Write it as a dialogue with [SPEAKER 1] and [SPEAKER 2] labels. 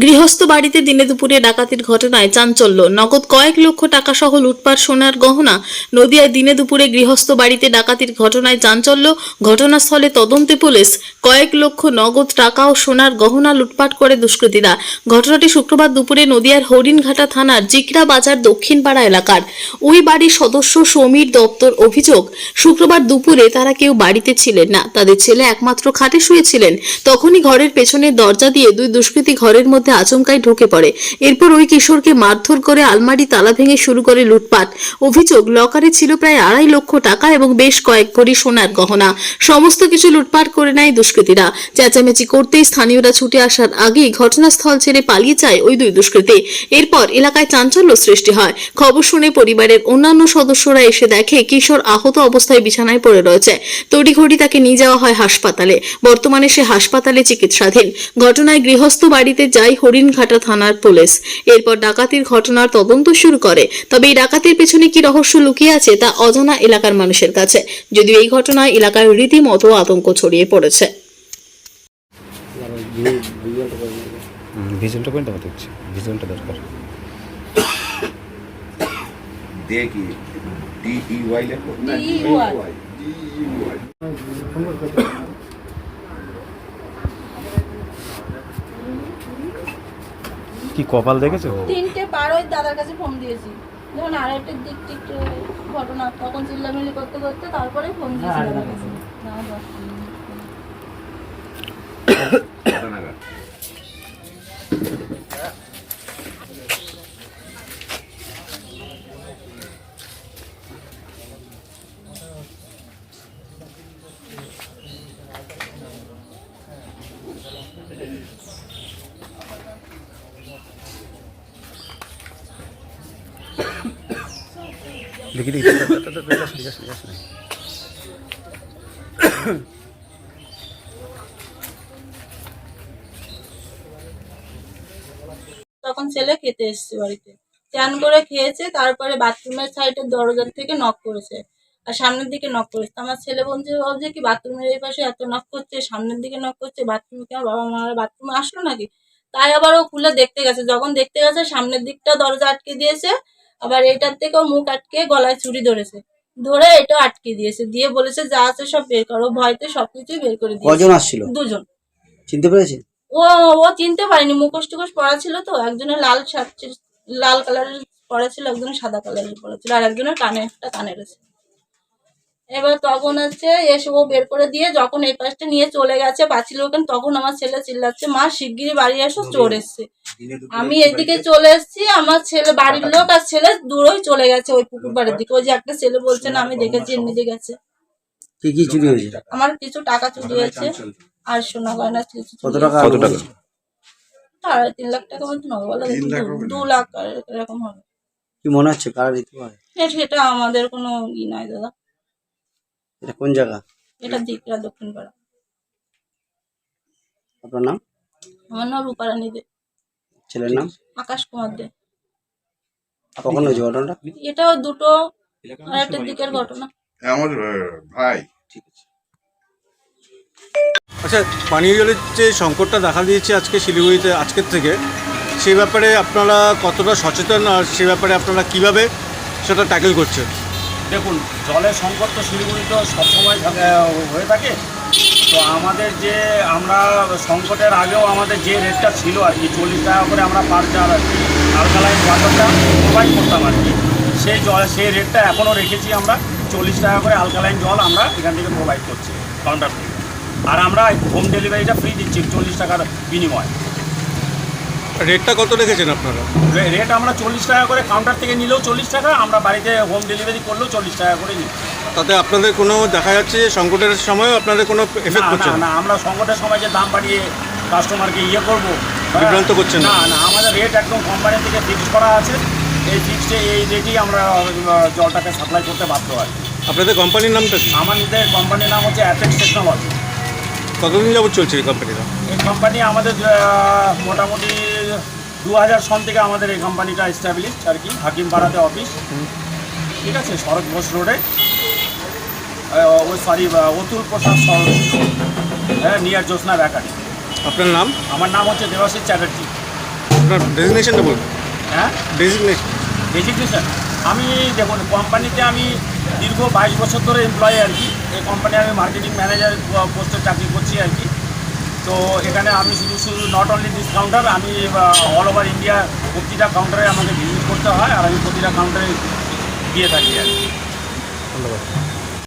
[SPEAKER 1] গৃহস্থ বাড়িতে দিনে দুপুরে ডাকাতির ঘটনায় চাঞ্চল্য। নগদ কয়েক লক্ষ টাকা সহ লুটপাট সোনার গহনা। নদিয়ায় দিনে দুপুরে গৃহস্থ বাড়িতে ডাকাতির ঘটনায় চাঞ্চল্য। ঘটনাস্থলে তদন্তে পুলিশ। কয়েক লক্ষ নগদ টাকা ও সোনার গহনা লুটপাট করে দুষ্কৃতীরা। ঘটনাটি শুক্রবার দুপুরে নদিয়ার হরিণঘাটা থানার জিকরা বাজার দক্ষিণপাড়া এলাকার। ওই বাড়ির সদস্য সমীর দপ্তর অভিযোগ, শুক্রবার দুপুরে তারা কেউ বাড়িতে ছিলেন না। তাদের ছেলে একমাত্র খাটে শুয়েছিলেন। তখনই ঘরের পেছনের দরজা দিয়ে দুই দুষ্কৃতী ঘরের মধ্যে আচমকাই ঢুকে পড়ে। এরপর ওই কিশোরকে মারধর করে আলমারি তালা ভেঙে শুরু করে লুটপাট। অভিযোগ, লকারে ছিল প্রায় 2.5 লক্ষ টাকা এবং বেশ কয়েক ভরি সোনার গহনা। সমস্ত কিছু লুটপাট করে নেয় দুষ্কৃতীরা। চেঁচামেচি করতেই স্থানীয়রা ছুটে আসার আগেই ঘটনাস্থল ছেড়ে পালিয়ে যায় ওই দুই দুষ্কৃতী। এরপর এলাকায় চাঞ্চল্য সৃষ্টি হয়। খবর শুনে পরিবারের অন্যান্য সদস্যরা এসে দেখে কিশোর আহত অবস্থায় বিছানায় পড়ে রয়েছে। তড়িঘড়ি তাকে নিয়ে যাওয়া হয় হাসপাতালে। বর্তমানে সে হাসপাতালে চিকিৎসাধীন। ঘটনায় গৃহস্থ বাড়িতে যায় হরিণঘাটা থানার পুলিশ। এরপর ডাকাতির ঘটনার তদন্ত শুরু করে। তবে এই ডাকাতির পেছনে কি রহস্য লুকিয়ে আছে তা অজানা এলাকার মানুষের কাছে। যদিও এই ঘটনায় এলাকায় রীতিমতো আতঙ্ক ছড়িয়ে পড়েছে।
[SPEAKER 2] ভিজনটা কোনটা কথা হচ্ছে? ভিজনটা দরকার।
[SPEAKER 3] দেখি DEY লেখো না DEY
[SPEAKER 2] কি কপাল দেখেছো?
[SPEAKER 4] 3টে পার ওই দাদার কাছে ফোন দিয়েছি, যখন আরেকটা দিক টিক ঘটনা তখন চিল্লামিল্লি করতে করতে তারপরে ফোন দিয়েছি দাদার কাছে।
[SPEAKER 2] দেখি দেখি
[SPEAKER 4] তখন ছেলে খেতে এসছে বাড়িতে, চান করে খেয়েছে, তারপরে বাথরুমের সাইডের দরজার থেকে নক করেছে আর সামনের দিকে নক করেছে। তো আমার ছেলে ভাবছে কি বাথরুমের এই পাশে এত নক করছে, সামনের দিকে নক করছে, বাথরুমে কি আমার বাবা মা বাথরুমে আসলো নাকি। তাই আবার ও খুলে দেখতে গেছে। যখন দেখতে গেছে সামনের দিকটা দরজা আটকে দিয়েছে, আবার এইটার থেকেও মুখ আটকে গলায় চুরি ধরেছে, ধরে এটা আটকে দিয়েছে, দিয়ে বলেছে যা আছে সব বের করো। ভয়তে সবকিছুই বের করে দিয়েছে।
[SPEAKER 5] কজন আসছিল?
[SPEAKER 4] 2 জন।
[SPEAKER 5] চিনতে পেরেছেন?
[SPEAKER 4] ও ও চিনতে পারেনি, মুখোশ টুকোশ পরা ছিল তো। একজনের লাল শার্ট, লাল কালারের পরা ছিল, একজনের সাদা কালারের পরা ছিল, আর একজনের কানে একটা কানের আছে। এবার তখন হচ্ছে এসে ও বের করে দিয়ে যখন এই পাশটা নিয়ে চলে গেছে পাঁচিল ওখানে, তখন আমার ছেলে চিল্লাচ্ছে মা শিগগিরই বাড়ি আসো, চোর এসছে। আমি এদিকে চলে এসেছি, আমার ছেলে বাড়ির লোক আর ছেলে দূরই চলে গেছে ওই পুকুর পাড়ের দিকে। ওই যে একটা ছেলে বলছে না আমি দেখেছি এমনি গেছে।
[SPEAKER 5] কি কি চুরি হয়েছে?
[SPEAKER 4] আমার কিছু টাকা চুরি হয়েছে আর সোনা গয়না কিছু।
[SPEAKER 5] কত টাকা?
[SPEAKER 4] 3.5 লাখ টাকা মতো হবে, বলো 2 লাখ এরকম হবে।
[SPEAKER 5] কি মনে হচ্ছে কারা দিতে পারে?
[SPEAKER 4] সেটা আমাদের কোনো ই নাই দাদা।
[SPEAKER 5] এটা কোন জায়গা?
[SPEAKER 4] এটা দিকরা দক্ষিণপাড়া।
[SPEAKER 5] আপনার নাম?
[SPEAKER 4] আমার নাম রূপারানী দে।
[SPEAKER 5] ছেলের নাম?
[SPEAKER 4] আকাশ কুমার দে।
[SPEAKER 5] কখন হয়েছে ঘটনাটা?
[SPEAKER 4] এটাও 2টো আড়াইটার দিকের ঘটনা।
[SPEAKER 3] আমার ভাই। ঠিক আছে।
[SPEAKER 6] আচ্ছা, পানীয় জলের যে সংকটটা দেখা দিয়েছে আজকে শিলিগুড়িতে আজকের থেকে, সেই ব্যাপারে আপনারা কতটা সচেতন আর সে ব্যাপারে আপনারা কিভাবে সেটা ট্যাকেল করছেন?
[SPEAKER 7] দেখুন, জলের সংকট তো শিলিগুড়িতে সবসময় হয়ে থাকে। তো আমাদের যে আমরা সংকটের আগেও আমাদের যে রেটটা ছিল আর কি, 40 টাকা করে আমরা পার জার আর কি আলকালাইন ওয়াটারটা প্রোভাইড করতাম আর কি, সেই রেটটা এখনও রেখেছি আমরা। 40 টাকা করে আলকালাইন জল আমরা এখান থেকে প্রোভাইড করছি কাউন্টার থেকে। আর আমরা হোম ডেলিভারিটা ফ্রি দিচ্ছি 40 টাকার বিনিময়।
[SPEAKER 6] রেটটা কত রেখেছেন আপনারা?
[SPEAKER 7] রেট আমরা 40 টাকা করে, কাউন্টার থেকে নিলেও 40 টাকা, আমরা বাড়িতে হোম ডেলিভারি করলেও 40 টাকা করে নিই।
[SPEAKER 6] তাতে আপনাদের কোনো দেখা যাচ্ছে সংকটের সময় আপনাদের কোনো এফেক্ট করছে
[SPEAKER 7] না? আমরা সংকটের সময় যে দাম বাড়িয়ে কাস্টমারকে করবো,
[SPEAKER 6] বিভ্রান্ত করছেন
[SPEAKER 7] না? আমাদের রেট একদম কোম্পানি থেকে ফিক্স করা আছে। এই ফিক্সডে এই রেটেই আমরা জলটাকে সাপ্লাই করতে বাধ্য হয়।
[SPEAKER 6] আপনাদের কোম্পানির নামটা কি?
[SPEAKER 7] আমাদের কোম্পানির নাম হচ্ছে অ্যাপেক্স টেকনোলজি।
[SPEAKER 6] কতদিন যাবত চলছে এই কোম্পানিটা?
[SPEAKER 7] এই কোম্পানি আমাদের মোটামুটি 2000 সন থেকে আমাদের এই কোম্পানিটা এস্টাবলিশ আর কি, হাকিমপাড়াতে অফিস। ঠিক আছে, শরৎ ঘোষ রোডে, অতুল প্রসাদ সরোজ, নিয়ার জ্যোৎস্না বেকারি।
[SPEAKER 6] আপনার নাম?
[SPEAKER 7] আমার নাম হচ্ছে দেবাশিস চ্যাটার্জি।
[SPEAKER 6] আপনার ডেজিগনেশনটা বলুন।
[SPEAKER 7] হ্যাঁ,
[SPEAKER 6] ডেজিগনেশন।
[SPEAKER 7] ডেজিগনেশন আমি দেখুন কোম্পানিতে আমি দীর্ঘ 22 বছর ধরে এমপ্লয়ি আর কি। এই কোম্পানি আমি মার্কেটিং ম্যানেজার পোস্টে চাকরি করছি আর কি। তো এখানে আমি শুধু নট অনলি দিস কাউন্টার, আমি অল ওভার ইন্ডিয়া প্রতিটা কাউন্টারে আমাকে ভিজিট করতে হয়, আর আমি প্রতিটা কাউন্টারে দিয়ে থাকি আর কি।
[SPEAKER 2] ধন্যবাদ।